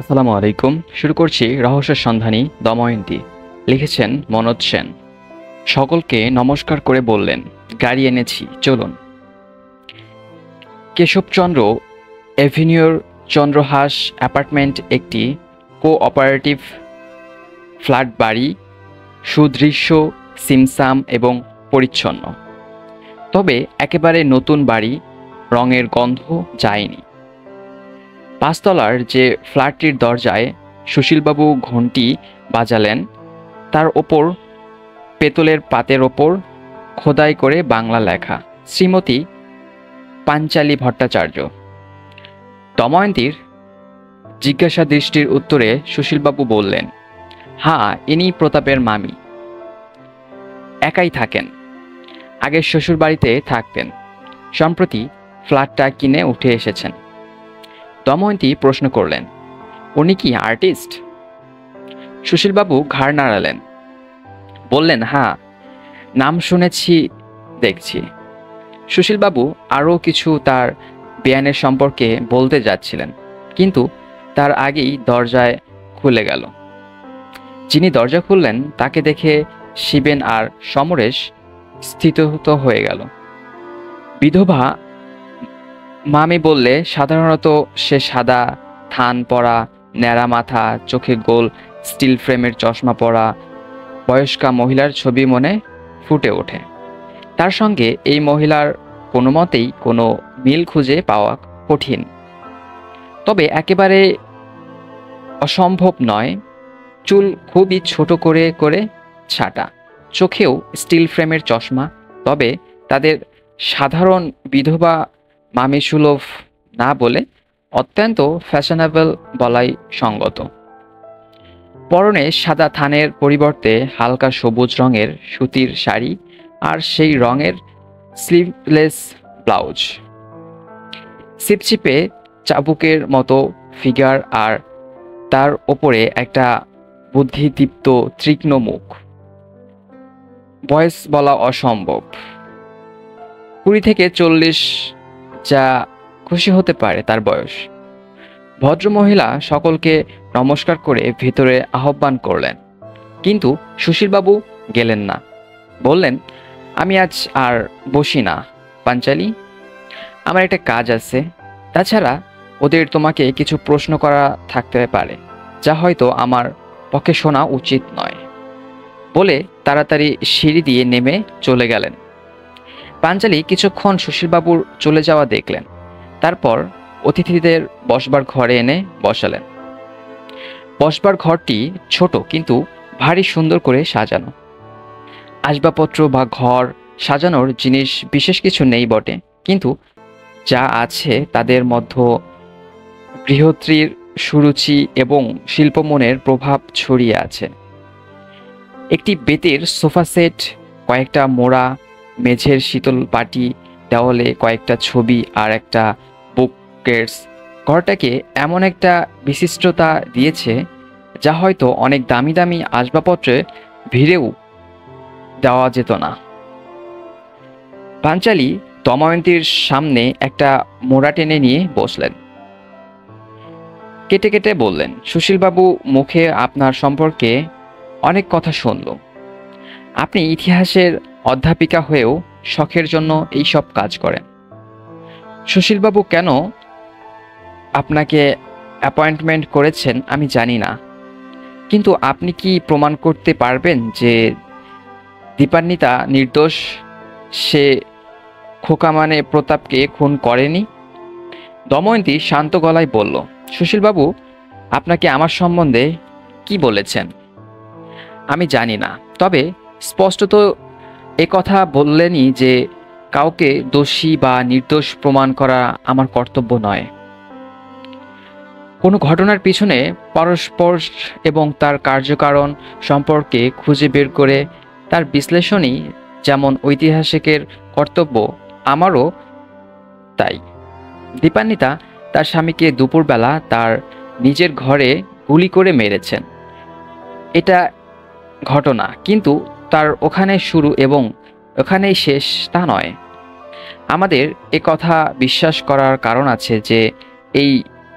আসসালামু আলাইকুম। শুরু করছি রহস্যের সন্ধানী দময়ন্তী। লিখেছেন মনোজ সেন। সকলকে নমস্কার করে বললেন, গাড়ি এনেছি, চলুন। কেশবচন্দ্র এভিনিউর চন্দ্রহাস অ্যাপার্টমেন্ট একটি কোঅপারেটিভ ফ্ল্যাট বাড়ি, সুদৃশ্য, সিমসাম এবং পরিচ্ছন্ন। তবে একেবারে নতুন বাড়ি, রঙের গন্ধ যায়নি। পাঁচতলার যে ফ্ল্যাটটির দরজায় সুশীলবাবু ঘণ্টি বাজালেন, তার ওপর পেতলের পাতের ওপর খোদাই করে বাংলা লেখা, শ্রীমতী পাঞ্চালী ভট্টাচার্য। দময়ন্তীর জিজ্ঞাসা দৃষ্টির উত্তরে সুশীলবাবু বললেন, হ্যাঁ, ইনি প্রতাপের মামি। একাই থাকেন, আগের শ্বশুর বাড়িতে থাকতেন, সম্প্রতি ফ্ল্যাটটা কিনে উঠে এসেছেন। দময়ন্তী প্রশ্ন করলেন, উনি কি আর্টিস্ট? সুশীলবাবু ঘাড় নাড়ালেন, বললেন, হ্যাঁ, নাম শুনেছি, দেখছি। সুশীলবাবু আরও কিছু তার বেয়ানের সম্পর্কে বলতে যাচ্ছিলেন, কিন্তু তার আগেই দরজায় খুলে গেল। যিনি দরজা খুললেন তাকে দেখে শিবেন আর সমরেশ স্থিতহত হয়ে গেল। বিধবা মামি বললে সাধারণত সে সাদা থান পরা, ন্যাড়া মাথা, চোখে গোল স্টিল ফ্রেমের চশমা পরা বয়স্কা মহিলার ছবি মনে ফুটে ওঠে। তার সঙ্গে এই মহিলার কোনো মতেই কোনো মিল খুঁজে পাওয়া কঠিন, তবে একেবারে অসম্ভব নয়। চুল খুবই ছোট করে করে ছাটা, চোখেও স্টিল ফ্রেমের চশমা, তবে তাদের সাধারণ বিধবা মামি সুলভ না বলে অত্যন্ত ফ্যাশনেবল বলাই সঙ্গত। পরনে সাদা থানের পরিবর্তে হালকা সবুজ রঙের সুতির শাড়ি আর সেই রঙের স্লিভলেস ব্লাউজ। ছিপছিপে চাবুকের মতো ফিগার আর তার ওপরে একটা বুদ্ধিদীপ্ত তীক্ষ্ণ মুখ। বয়স বলা অসম্ভব, 20 থেকে 40, যা খুশি হতে পারে তার বয়স। ভদ্রমহিলা সকলকে নমস্কার করে ভেতরে আহ্বান করলেন, কিন্তু সুশীলবাবু গেলেন না। বললেন, আমি আজ আর বসি না পাঞ্চালী, আমার একটা কাজ আছে। তাছাড়া ওদের তোমাকে কিছু প্রশ্ন করা থাকতে পারে, যা হয়তো আমার পক্ষে শোনা উচিত নয়। বলে তাড়াতাড়ি সিঁড়ি দিয়ে নেমে চলে গেলেন। পাঞ্চালী কিছুক্ষণ সুশীলবাবুর চলে যাওয়া দেখলেন, তারপর অতিথিদের বসবার ঘরে এনে বসালেন। বসবার ঘরটি ছোট, কিন্তু ভারী সুন্দর করে সাজানো। আসবাবপত্র বা ঘর সাজানোর জিনিস বিশেষ কিছু নেই বটে, কিন্তু যা আছে তাদের মধ্যে গৃহত্রীর সুরুচি এবং শিল্পমনের প্রভাব ছড়িয়ে আছে। একটি বেতের সোফা সেট, কয়েকটা মোড়া, মেঝের শীতল পাটি, দেওয়ালে কয়েকটা ছবি আর একটা বুককেস ঘরটাকে এমন একটা বিশিষ্টতা দিয়েছে যা হয়তো অনেক দামি দামি আসবাবপত্রে ভিড়েও দেওয়া যেত না। পাঞ্চালী দময়ন্তীর সামনে একটা মোড়া টেনে নিয়ে বসলেন। কেটে কেটে বললেন, সুশীলবাবু মুখে আপনার সম্পর্কে অনেক কথা শুনল। আপনি ইতিহাসের অধ্যাপিকা হয়েও শখের জন্য এই সব কাজ করেন। সুশীলবাবু কেন আপনাকে অ্যাপয়েন্টমেন্ট করেছেন আমি জানি না, কিন্তু আপনি কি প্রমাণ করতে পারবেন যে দীপান্বিতা নির্দোষ, সে খোকা মানে প্রতাপকে খুন করেনি? দময়ন্তী শান্ত গলায় বলল, সুশীলবাবু আপনাকে আমার সম্বন্ধে কি বলেছেন আমি জানি না, তবে স্পষ্টত কথা বললেনই যে কাউকে দোষী বা নির্দোষ প্রমাণ করা আমার কর্তব্য নয়। কোনো ঘটনার পিছনে পরস্পর এবং তার কার্যকারণ সম্পর্কে খুঁজে বের করে তার বিশ্লেষণই যেমন ঐতিহাসিকের কর্তব্য, আমারও তাই। দীপান্বিতা তার স্বামীকে দুপুরবেলা তার নিজের ঘরে গুলি করে মেরেছেন, এটা ঘটনা, কিন্তু তার ওখানে শুরু এবং ওখানেই শেষ তা নয়। আমাদের কথা বিশ্বাস করার কারণ আছে যে এই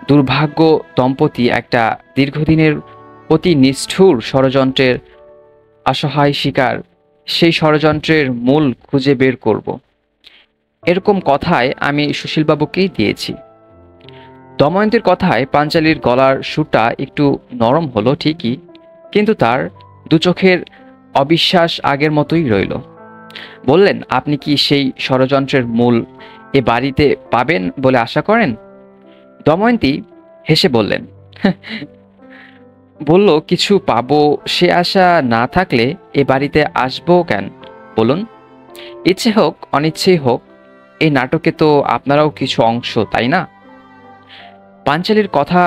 দুর্ভাগ্য দম্পতি একটা দীর্ঘদিনের অতি নিষ্ঠুর ষড়যন্ত্রের অসহায় শিকার। সেই ষড়যন্ত্রের মূল খুঁজে বের করব, এরকম কথায় আমি সুশীলবাবুকেই দিয়েছি। দময়ন্তীর কথায় পাঞ্চালীর গলার সুরটা একটু নরম হলো ঠিকই, কিন্তু তার দু চোখের অবিশ্বাস আগের মতোই রইল। বললেন, আপনি কি সেই ষড়যন্ত্রের মূল এ বাড়িতে পাবেন বলে আশা করেন? দময়ন্তী হেসে বললেন, বলল, কিছু পাবো সে আশা না থাকলে এ বাড়িতে আসবো কেন বলুন? ইচ্ছে হোক অনিচ্ছেই হোক, এই নাটকে তো আপনারাও কিছু অংশ, তাই না? পাঞ্চালীর কথা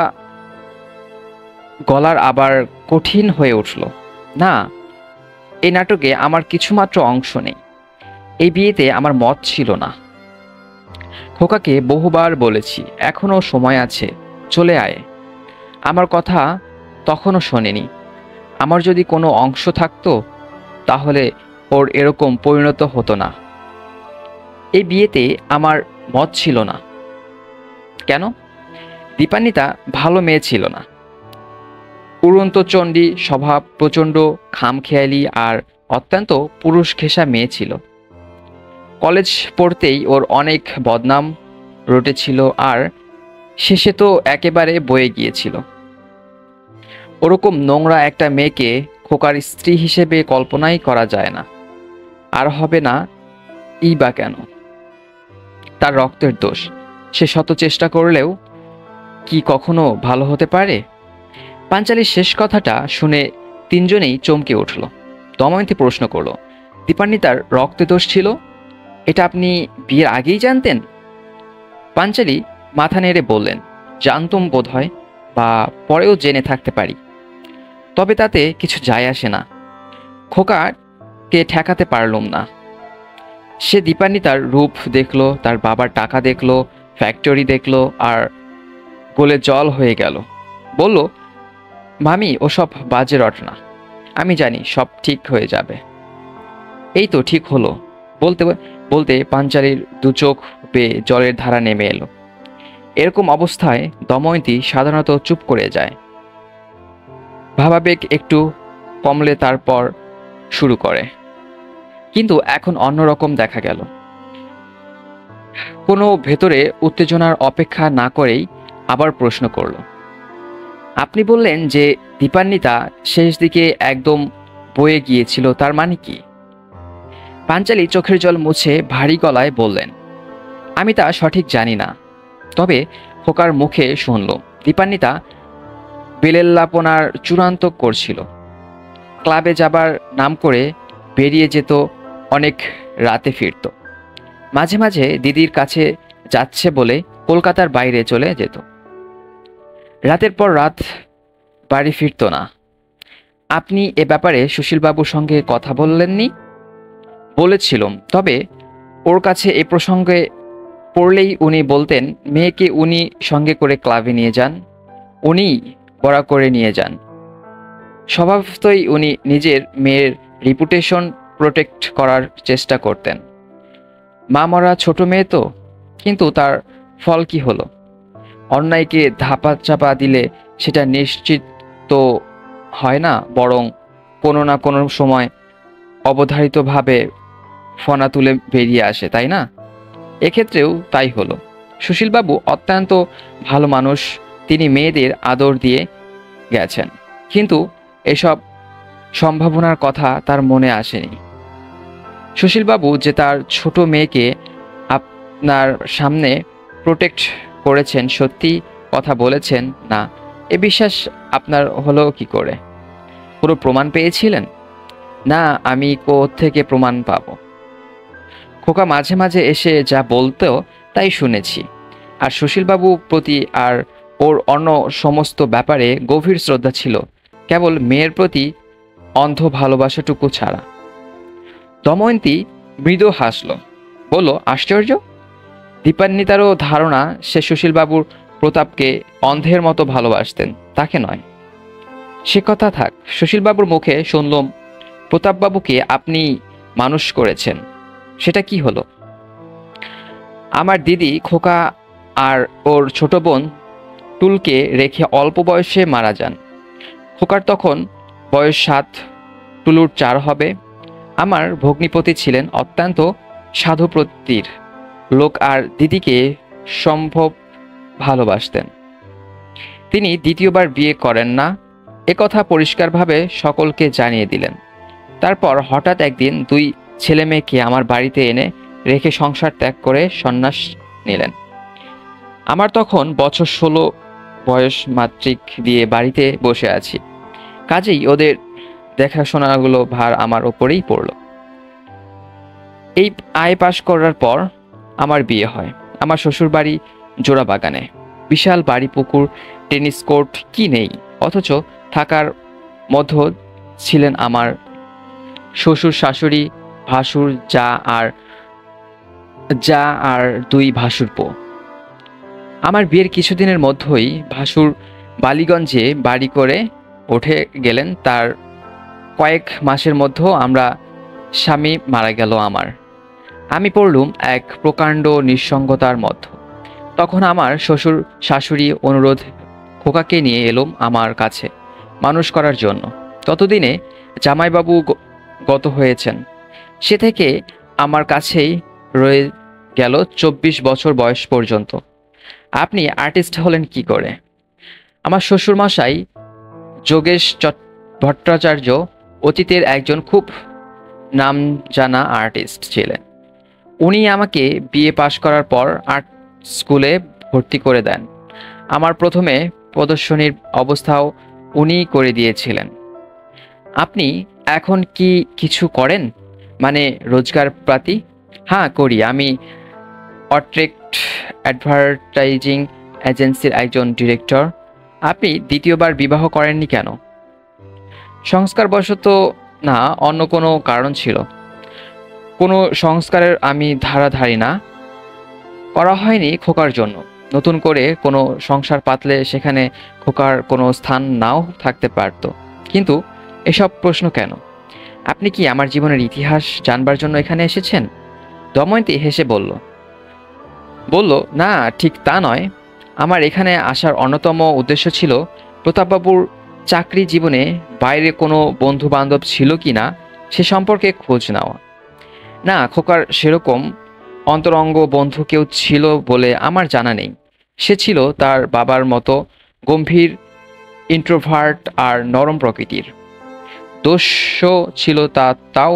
গলার আবার কঠিন হয়ে উঠল। না, এই নাটকে আমার কিছুমাত্র অংশ নেই। এই বিয়েতে আমার মত ছিল না। খোকাকে বহুবার বলেছি, এখনো সময় আছে, চলে আয়। আমার কথা তখনও শোনেনি। আমার যদি কোনো অংশ থাকতো তাহলে ওর এরকম পরিণত হতো না। এই বিয়েতে আমার মত ছিল না। কেন? দীপান্বিতা ভালো মেয়ে ছিল না। উড়ন্ত চণ্ডী স্বভাব, প্রচণ্ড খামখেয়ালি আর অত্যন্ত পুরুষ ঘেঁষা মেয়ে ছিল। কলেজ পড়তেই ওর অনেক বদনাম রটেছিল, আর শেষে তো একেবারে বয়ে গিয়েছিল। ওরকম নোংরা একটা মেয়েকে খোকার স্ত্রী হিসেবে কল্পনাই করা যায় না। আর হবে না ই বা কেন? তার রক্তের দোষ। সে শত চেষ্টা করলেও কি কখনো ভালো হতে পারে? পাঞ্চালীর শেষ কথাটা শুনে তিনজনেই চমকে উঠল। দময়ন্তী প্রশ্ন করল, দীপান্বিতার রক্তে দোষ ছিল? এটা আপনি বিয়ের আগেই জানতেন? পাঞ্চালী মাথা নেড়ে বললেন, জানতুম বোধ হয়, বা পরেও জেনে থাকতে পারি। তবে তাতে কিছু যায় আসে না। খোকাকে ঠেকাতে পারলুম না। সে দীপান্বিতার রূপ দেখলো, তার বাবার টাকা দেখলো, ফ্যাক্টরি দেখলো, আর গোলে জল হয়ে গেল। বলল, মামি ওসব বাজে রটনা। আমি জানি সব ঠিক হয়ে যাবে। এই তো ঠিক হলো। বলতে বলতে পাঞ্চালীর দু চোখ বেয়ে জলের ধারা নেমে এলো। এরকম অবস্থায় দময়ন্তী সাধারণত চুপ করে যায়। ভাবাবেগ একটু কমলে তারপর শুরু করে। কিন্তু এখন অন্যরকম দেখা গেল। কোনো ভেতরে উত্তেজনার অপেক্ষা না করেই আবার প্রশ্ন করল, আপনি বললেন যে দীপান্বিতা শেষ দিকে একদম বয়ে গিয়েছিল, তার মানে কি? পাঞ্চালী চোখের জল মুছে ভারী গলায় বললেন, আমি তা সঠিক জানি না। তবে খোকার মুখে শুনল দীপান্বিতা বেলেল্লাপনার চূড়ান্ত করছিল। ক্লাবে যাবার নাম করে বেরিয়ে যেত, অনেক রাতে ফিরত। মাঝে মাঝে দিদির কাছে যাচ্ছে বলে কলকাতার বাইরে চলে যেত। রাতের পর রাত বাড়ি ফিরত না। আপনি এ ব্যাপারে সুশীলবাবুর সঙ্গে কথা বললেননি? বলেছিলাম, তবে ওর কাছে এ প্রসঙ্গে পড়লেই উনি বলতেন মেয়েকে উনি সঙ্গে করে ক্লাবে নিয়ে যান, উনিই বড়া করে নিয়ে যান। স্বভাবতই উনি নিজের মেয়ের রিপুটেশন প্রোটেক্ট করার চেষ্টা করতেন। মা মরা ছোট মেয়ে তো। কিন্তু তার ফল কি হলো? অন্যায়কে ধাপা চাপা দিলে সেটা নিশ্চিত তো হয় না, বরং কোনো না কোনো সময় অবধারিতভাবে ফনা তুলে বেরিয়ে আসে, তাই না? এক্ষেত্রেও তাই হলো। সুশীলবাবু অত্যন্ত ভালো মানুষ। তিনি মেয়েদের আদর দিয়ে গেছেন, কিন্তু এসব সম্ভাবনার কথা তার মনে আসেনি। সুশীলবাবু যে তার ছোট মেয়েকে আপনার সামনে প্রোটেক্ট করেছেন, সত্যি কথা বলেছেন না, এ বিশ্বাস আপনার হলো কি করে? পুরো প্রমাণ পেয়েছিলেন? না, আমি থেকে প্রমাণ পাবো? খোকা মাঝে মাঝে এসে যা বলতো তাই শুনেছি। আর সুশীলবাবু প্রতি আর ওর অন্য সমস্ত ব্যাপারে গভীর শ্রদ্ধা ছিল, কেবল মেয়ের প্রতি অন্ধ ভালোবাসাটুকু ছাড়া। দময়ন্তী মৃদু হাসল, বলল, আশ্চর্য! দীপান্বিতারও ধারণা সে সুশীলবাবুর প্রতাপকে অন্ধের মতো ভালোবাসতেন, তাকে নয়। সে কথা থাক, সুশীলবাবুর মুখে শুনলাম প্রতাপবাবুকে আপনি মানুষ করেছেন। সেটা কি হলো? আমার দিদি, খোকা আর ওর ছোট বোন টুলকে রেখে অল্প বয়সে মারা যান। খোকার তখন বয়স 7, টুলুর 4 হবে। আমার ভগ্নিপতি ছিলেন অত্যন্ত সাধু প্রকৃতির লোক আর দিদিকে সম্ভব ভালোবাসতেন। তিনি দ্বিতীয়বার বিয়ে করেন না, একথা পরিষ্কারভাবে সকলকে জানিয়ে দিলেন। তারপর হঠাৎ একদিন 2 ছেলে মেয়েকে আমার বাড়িতে এনে রেখে সংসার ত্যাগ করে সন্ন্যাস নিলেন। আমার তখন বছর 16 বয়স, মাতৃক দিয়ে বাড়িতে বসে আছি। কাজেই ওদের দেখাশোনাগুলো ভার আমার ওপরেই পড়ল। এই আয় পাশ করার পর আমার বিয়ে হয়। আমার শ্বশুর বাড়ি জোড়াবাগানে, বিশাল বাড়ি, পুকুর, টেনিস কোর্ট কি নেই, অথচ থাকার মধ্যে ছিলেন আমার শ্বশুর, শাশুড়ি, ভাসুর, যা আর 2 ভাসুরপো। আমার বিয়ের কিছুদিনের মধ্যেই ভাসুর বালিগঞ্জে বাড়ি করে উঠে গেলেন। তার কয়েক মাসের মধ্যে আমরা স্বামী মারা গেল আমার। আমি পড়লুম এক প্রকাণ্ড নিঃসঙ্গতার মধ্য। তখন আমার শ্বশুর শাশুড়ি অনুরোধ খোকাকে নিয়ে এলুম আমার কাছে মানুষ করার জন্য। ততদিনে জামাইবাবু গত হয়েছেন। সে থেকে আমার কাছেই রয়ে গেল 24 বছর বয়স পর্যন্ত। আপনি আর্টিস্ট হলেন কি করে? আমার শ্বশুরমশাই যোগেশ ভট্টাচার্য অতীতের একজন খুব নাম জানা আর্টিস্ট ছিলেন। উনি আমাকে বিএ পাশ করার পর আর্ট স্কুলে ভর্তি করে দেন। আমার প্রথমে প্রদর্শনীর অবস্থাও উনিই করে দিয়েছিলেন। আপনি এখন কি কিছু করেন, মানে রোজগার পাতি? হ্যাঁ করি, আমি অট্রেক্ট অ্যাডভার্টাইজিং এজেন্সির একজন ডিরেক্টর। আপনি দ্বিতীয়বার বিবাহ করেননি কেন? সংস্কারবশত না, অন্য কোনো কারণ ছিল? কোনো সংস্কারের আমি ধারা ধারি না। করা হয়নি খোকার জন্য। নতুন করে কোনো সংসার পাতলে সেখানে খোকার কোনো স্থান নাও থাকতে পারত। কিন্তু এসব প্রশ্ন কেন? আপনি কি আমার জীবনের ইতিহাস জানবার জন্য এখানে এসেছেন? দময়ন্তী হেসে বলল, না ঠিক তা নয়। আমার এখানে আসার অন্যতম উদ্দেশ্য ছিল প্রতাপবাবুর চাকরি জীবনে বাইরে কোনো বন্ধু বান্ধব ছিল কি না সে সম্পর্কে খোঁজ নেওয়া। না, খোকার সেরকম অন্তরঙ্গ বন্ধু কেউ ছিল বলে আমার জানা নেই। সে ছিল তার বাবার মতো গম্ভীর, ইন্ট্রোভার্ট আর নরম প্রকৃতির। দোষও ছিল তাও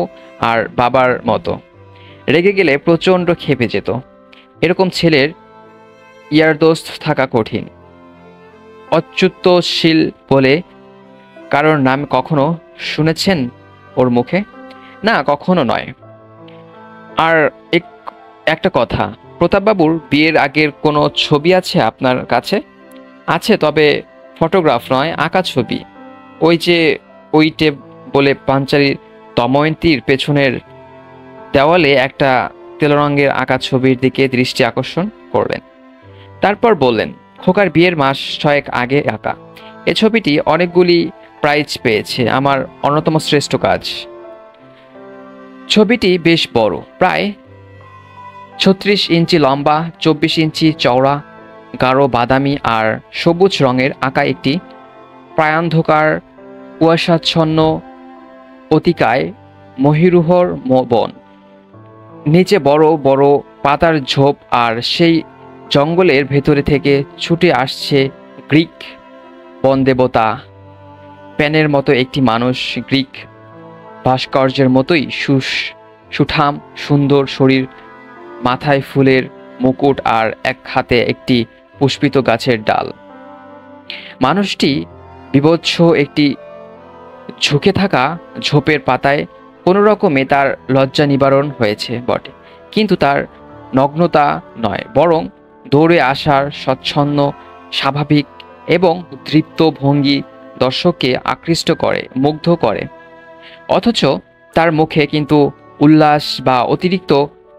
আর বাবার মতো। রেগে গেলে প্রচণ্ড ক্ষেপে যেত। এরকম ছেলের ইয়ারদোস্ত থাকা কঠিন। অচ্যুতশীল বলে কারোর নাম কখনো শুনেছেন ওর মুখে? না, কখনো নয়। আর একটা কথা, প্রতাপবাবুর বিয়ের আগের কোনো ছবি আছে আপনার কাছে? আছে, তবে ফটোগ্রাফ নয়, আঁকা ছবি। ওই যে ওইটে বলে পাঞ্চালির দময়ন্তীর পেছনের দেওয়ালে একটা তেল রঙের আঁকা ছবির দিকে দৃষ্টি আকর্ষণ করলেন। তারপর বললেন, খোকার বিয়ের মাস 6 আগে আঁকা। এ ছবিটি অনেকগুলি প্রাইজ পেয়েছে, আমার অন্যতম শ্রেষ্ঠ কাজ। ছবিটি বেশ বড়, প্রায় 36 ইঞ্চি লম্বা, 24 ইঞ্চি চওড়া, গাঢ় বাদামি আর সবুজ রঙের আঁকা একটি প্রায়ান্ধকার কুয়াশাচ্ছন্ন অতিকায় মহিরুহর বন। নিচে বড় বড় পাতার ঝোপ, আর সেই জঙ্গলের ভেতরে থেকে ছুটে আসছে গ্রিক বনদেবতা প্যানের মতো একটি মানুষ। গ্রিক ভাস্কর্যের মতোই সুঠাম সুন্দর শরীর, মাথায় ফুলের মুকুট আর এক হাতে একটি পুষ্পিত গাছের ডাল। মানুষটি বিভৎস একটি ঝুঁকে থাকা ঝোপের পাতায় কোনো রকমে তার লজ্জা নিবারণ হয়েছে বটে, কিন্তু তার নগ্নতা নয়, বরং দৌড়ে আসার স্বচ্ছন্দ স্বাভাবিক এবং দৃপ্ত ভঙ্গি দর্শককে আকৃষ্ট করে, মুগ্ধ করে। অথচ তার মুখে কিন্তু উল্লাস বা অতিরিক্ত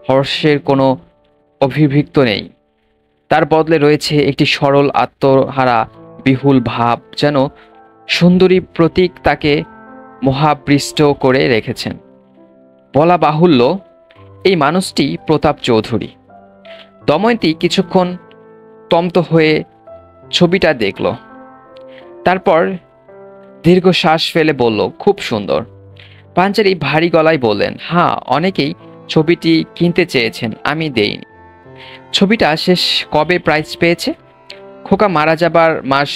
হর্ষের কোনো অভিব্যক্ত নেই। তার বদলে রয়েছে একটি সরল আত্মহারা বিহুল ভাব, যেন সুন্দরী প্রতীক তাকে মোহাবৃষ্ট করে রেখেছেন। বলা বাহুল্য, এই মানুষটি প্রতাপ চৌধুরী। দময়ন্তী কিছুক্ষণ তম্ত হয়ে ছবিটা দেখল। তারপর দীর্ঘশ্বাস ফেলে বলল, খুব সুন্দর। পাঞ্চারি ভারী গলায় বললেন, হ্যাঁ, অনেকেই ছবিটি কিনতে চেয়েছেন, আমি দেইনি। ছবিটা শেষ কবে প্রাইজ পেয়েছে? খোকা মারা যাবার মাস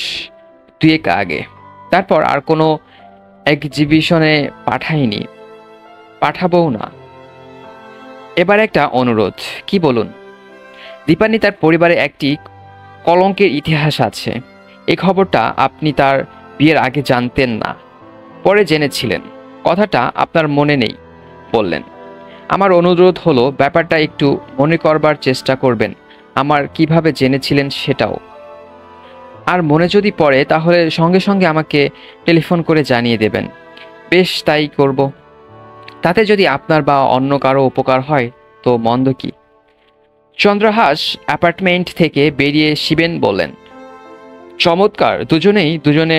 2 আগে। তারপর আর কোনো এক্সিবিশনে পাঠাইনি, পাঠাবও না। এবার একটা অনুরোধ। কি বলুন? দীপান্বিতা তার পরিবারে একটি কলঙ্কের ইতিহাস আছে। এই খবরটা আপনি তার বিয়ের আগে জানতেন না, পরে জেনেছিলেন। কথাটা আপনার মনে নেই বললেন। আমার অনুরোধ হলো ব্যাপারটা একটু মনে করবার চেষ্টা করবেন, আমার কিভাবে জেনেছিলেন সেটাও। আর মনে যদি পড়ে তাহলে সঙ্গে সঙ্গে আমাকে টেলিফোন করে জানিয়ে দেবেন। বেশ, তাই করব। তাতে যদি আপনার বা অন্য কারো উপকার হয় তো মন্দ কি? চন্দ্রহাস অ্যাপার্টমেন্ট থেকে বেরিয়ে শিবেন বললেন, চমৎকার। দুজনেই দুজনে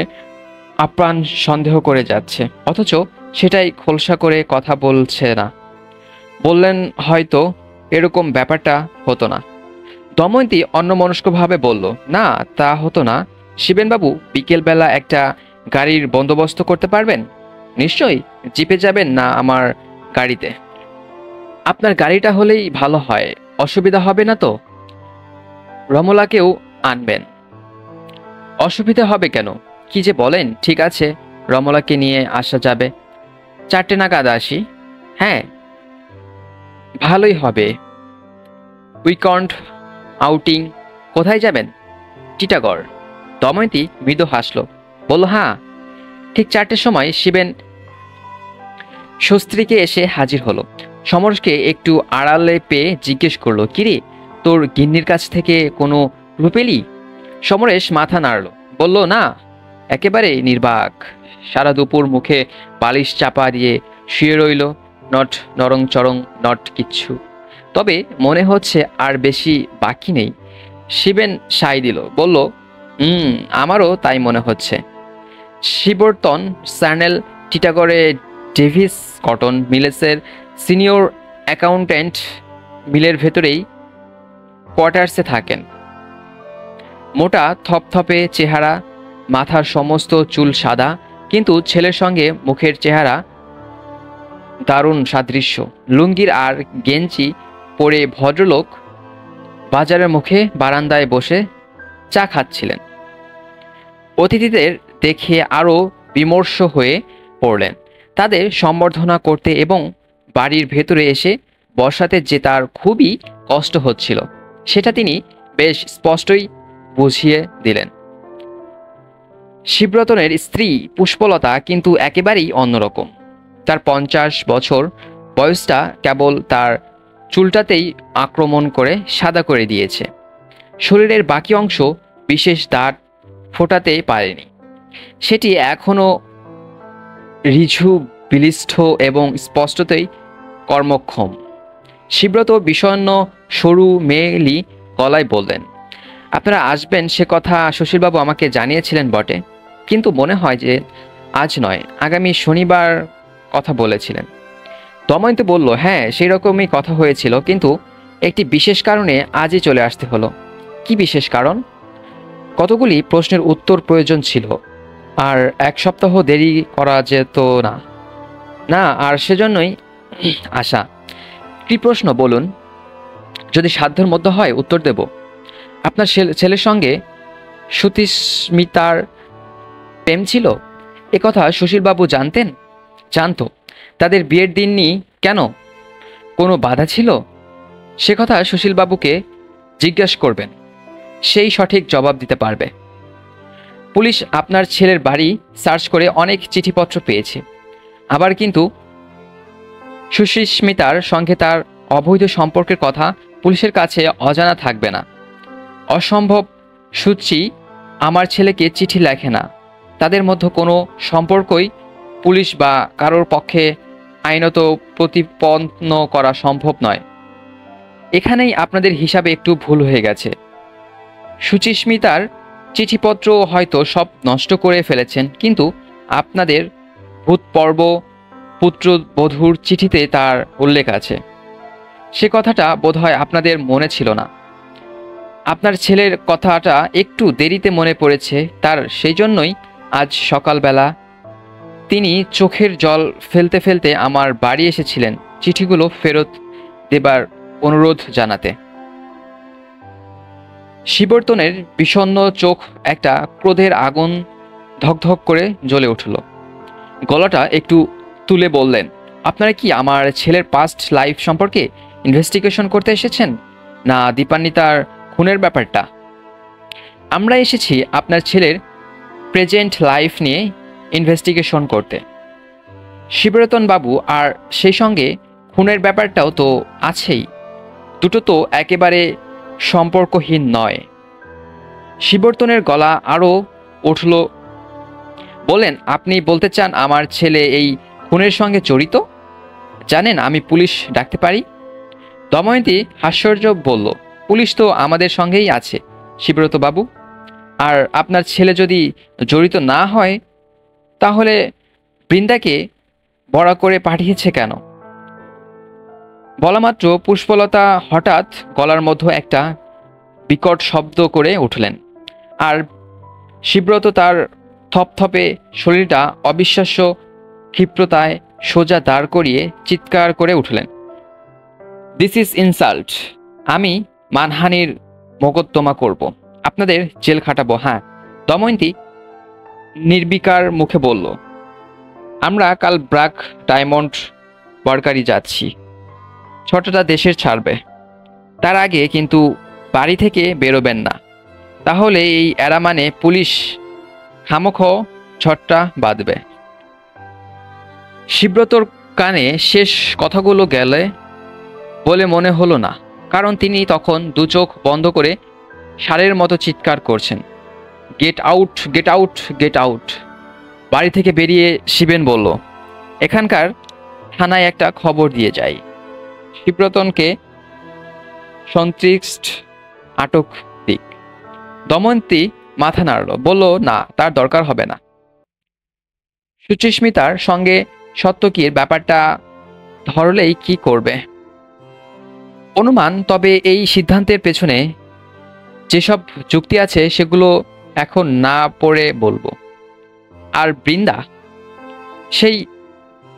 আপ্রাণ সন্দেহ করে যাচ্ছে, অথচ সেটাই খোলসা করে কথা বলছে না। বললেন, হয়তো এরকম ব্যাপারটা হতো না। দময়ন্তী অন্যমনস্কভাবে বলল, না, তা হতো না। শিবেনবাবু, বিকেলবেলা একটা গাড়ির বন্দোবস্ত করতে পারবেন? নিশ্চয়ই। জিপে যাবেন না আমার গাড়িতে? আপনার গাড়িটা হলেই ভালো হয়, অসুবিধা হবে না তো? রমলাকেও আনবেন? অসুবিধা হবে কেন? কি যে বলেন! ঠিক আছে, রমলাকে নিয়ে আসা যাবে। 4টে নাগাদ আসি? হ্যাঁ, ভালোই হবে। উইকন্ড আউটিং? কোথায় যাবেন? টিটাগড়। দময়ন্তী মৃদু হাসল, বলল, হ্যাঁ। ঠিক 4টের সময় শিবেন স্ত্রীকে এসে হাজির হলো। সমরকে একটু আড়ালে পেয়ে জিজ্ঞেস করলো, কিরে, তোর গিন্নির কাছ থেকে কোনো ক্লু পেলি? সমরেশ মাথা নাড়ল, বলল, না, একেবারে নির্বাক। সারা দুপুর মুখে বালিশ চাপা দিয়ে শুয়ে রইল, নট নরং চরং, নট কিচ্ছু। তবে মনে হচ্ছে আর বেশি বাকি নেই। শিবেন সায় দিল, বলল, আমারও তাই মনে হচ্ছে। শিবর্তন স্যানেল টিটাগড়ে ডেভিস কটন মিলেসের সিনিয়র অ্যাকাউন্ট্যান্ট, মিলের ভেতরেই কোয়ার্টার্সে থাকেন। মোটা থপথপে চেহারা, মাথার সমস্ত চুল সাদা, কিন্তু ছেলের সঙ্গে মুখের চেহারা দারুণ সাদৃশ্য। লুঙ্গির আর গেঞ্জি পরে ভদ্রলোক বাজারের মুখে বারান্দায় বসে চা খাচ্ছিলেন। অতিথিদের দেখে আরও বিমর্ষ হয়ে পড়লেন। তাদের সম্বর্ধনা করতে এবং বাড়ির ভেতরে এসে বসাতে যে তার খুবই কষ্ট হচ্ছিল, সেটা তিনি বেশ স্পষ্টই বুঝিয়ে দিলেন। শিবরতনের স্ত্রী পুষ্পলতা কিন্তু একেবারেই অন্যরকম। তার 50 বছর বয়সটা কেবল তার চুলটাতেই আক্রমণ করে সাদা করে দিয়েছে। শরীরের বাকি অংশ বিশেষ দাঁত ফোটাতে পারেনি। সেটি এখনো ঋজু, বিলিষ্ঠ এবং স্পষ্টতই কর্মক্ষম। শিবব্রত বিষণ্ণ সরু মেয়েলি গলায় বললেন, আপনারা আসবেন সে কথা সুশীলবাবু আমাকে জানিয়েছিলেন বটে, কিন্তু মনে হয় যে আজ নয়, আগামী শনিবার কথা বলেছিলেন। দময়ন্তী বলল, হ্যাঁ, সেই রকমই কথা হয়েছিল, কিন্তু একটি বিশেষ কারণে আজই চলে আসতে হলো। কি বিশেষ কারণ? কতগুলি প্রশ্নের উত্তর প্রয়োজন ছিল, আর 1 সপ্তাহ দেরি করা যেত না। না, আর সেজন্যই আসা। কি প্রশ্ন বলুন? যদি সাধ্যের মধ্যে হয় উত্তর দেব। আপনার ছেলের সঙ্গে সুতিস্মিতার প্রেম ছিল, একথা সুশীলবাবু জানতেন? জানত। তাদের বিয়ের দিনই কেন? কোনো বাধা ছিল? সে কথা সুশীলবাবুকে জিজ্ঞাসা করবেন, সেই সঠিক জবাব দিতে পারবে। পুলিশ আপনার ছেলের বাড়ি সার্চ করে অনেক চিঠিপত্র পেয়েছে। আবার কিন্তু সুস্মিতার সঙ্গে তার অবৈধ সম্পর্কের কথা পুলিশের কাছে অজানা থাকবে না। অসম্ভব সুচি আমার ছেলেকে চিঠি লেখে না। তাদের মধ্যে কোনো সম্পর্কই পুলিশ বা কারোর পক্ষে আইনত প্রতিপন্ন করা সম্ভব নয়। এখানেই আপনাদের হিসাবে একটু ভুল হয়ে গেছে। সুচিস্মিতার চিঠিপত্র হয়তো সব নষ্ট করে ফেলেছেন, কিন্তু আপনাদের ভূতপর্ব পুত্রবধূর চিঠিতে তার উল্লেখ আছে। সে কথাটা বোধহয় আপনাদের মনে ছিল না। আপনার ছেলের কথাটা একটু দেরিতে মনে পড়েছে তার, সেই জন্যই আজ সকালবেলা তিনি চোখের জল ফেলতে ফেলতে আমার বাড়ি এসেছিলেন চিঠিগুলো ফেরত দেবার অনুরোধ জানাতে। শিবর্তনের বিষণ্ণ চোখ একটা ক্রোধের আগুন ধকধক করে জ্বলে উঠল। গলাটা একটু তুলে বললেন, আপনারা কি আমার ছেলের পাস্ট লাইফ সম্পর্কে ইনভেস্টিগেশন করতে এসেছেন, না দীপান্বিতার খুনের ব্যাপারটা? আমরা এসেছি আপনার ছেলের প্রেজেন্ট লাইফ নিয়ে ইনভেস্টিগেশন করতে শিবরতন বাবু, আর সেই সঙ্গে খুনের ব্যাপারটাও তো আছেই। দুটো তো একেবারে সম্পর্কহীন নয়। শিবর্তনের গলা আরও উঠল। বলেন, আপনি বলতে চান আমার ছেলে এই খুনের সঙ্গে জড়িত? জানেন আমি পুলিশ ডাকতে পারি। দময়ন্তী হাস্যর্য বলল, পুলিশ তো আমাদের সঙ্গেই আছে শিবব্রত বাবু, আর আপনার ছেলে যদি জড়িত না হয় তাহলে বৃন্দাকে বড়া করে পাঠিয়েছে কেন? বলামাত্র পুষ্পলতা হঠাৎ গলার মধ্যে একটা বিকট শব্দ করে উঠলেন, আর শিবব্রত তার থপথপে শরীরটা অবিশ্বাস্য ক্ষিপ্রতায় সোজা দাঁড় করিয়ে চিৎকার করে উঠলেন, দিস ইজ ইনসাল্ট! আমি মানহানির মোকদ্দমা করব, আপনাদের জেল খাটাবো। হ্যাঁ। দময়ন্তী নির্বিকার মুখে বলল, আমরা কাল ব্র্যাক ডায়মন্ড ওয়ার্কারি যাচ্ছি, ছটাটা দেশের ছাড়বে, তার আগে কিন্তু বাড়ি থেকে বেরোবেন না, তাহলে এই এরামানে পুলিশ খামোখ ছটটা বাঁধবে। শিবব্রতর কানে শেষ কথাগুলো গেলে বলে মনে হলো না, কারণ তিনি তখন দু চোখ বন্ধ করে ষাঁড়ের মতো চিৎকার করছেন, get out, get out, get out. বাড়ি থেকে বেরিয়ে শিবেন বলল, এখানকার থানায় একটা খবর দিয়ে যাই, শিবরতনকে সন্ত্রিষ্ট আটক দিক। দময়ন্তী মাথা নাড়ল, বলল, না, তার দরকার হবে না। সুচিস্মিতার সঙ্গে সত্যকির ব্যাপারটা ধরলেই কি করবে? অনুমান, তবে এই সিদ্ধান্তের পেছনে যেসব যুক্তি আছে সেগুলো এখন না পড়ে বলবো। আর বৃন্দা? সেই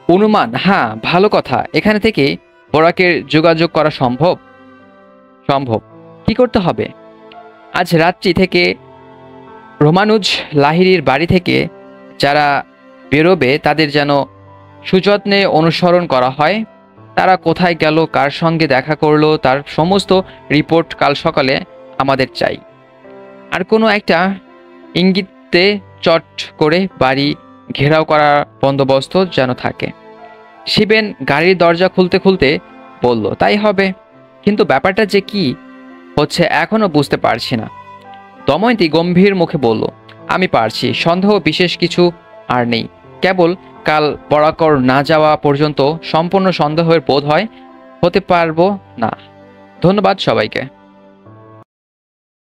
অনুমান? হ্যাঁ, ভালো কথা। এখানে থেকে বরাকের যোগাযোগ করা সম্ভব? সম্ভব। কি করতে হবে? আজ রাত্রি থেকে রোমানুজ লাহিড়ীর বাড়ি থেকে যারা বেরোবে তাদের যেন সুযত্নে অনুসরণ করা হয়। তারা কোথায় গেল, কার সঙ্গে দেখা করলো, তার সমস্ত রিপোর্ট কাল সকালে আমাদের চাই। আর কোনো একটা ইঙ্গিতে চট করে বাড়ি ঘেরাও করার বন্দোবস্ত যেন থাকে। শিবেন গাড়ির দরজা খুলতে খুলতে বলল, তাই হবে, কিন্তু ব্যাপারটা যে কি হচ্ছে এখনো বুঝতে পারছি না। দময়ন্তী গম্ভীর মুখে বলল, আমি পারছি, সন্দেহ বিশেষ কিছু আর নেই, কেবল কাল বরাকর না যাওয়া পর্যন্ত সম্পূর্ণ সন্দেহের বোধ হয় হতে পারবো না। ধন্যবাদ সবাইকে।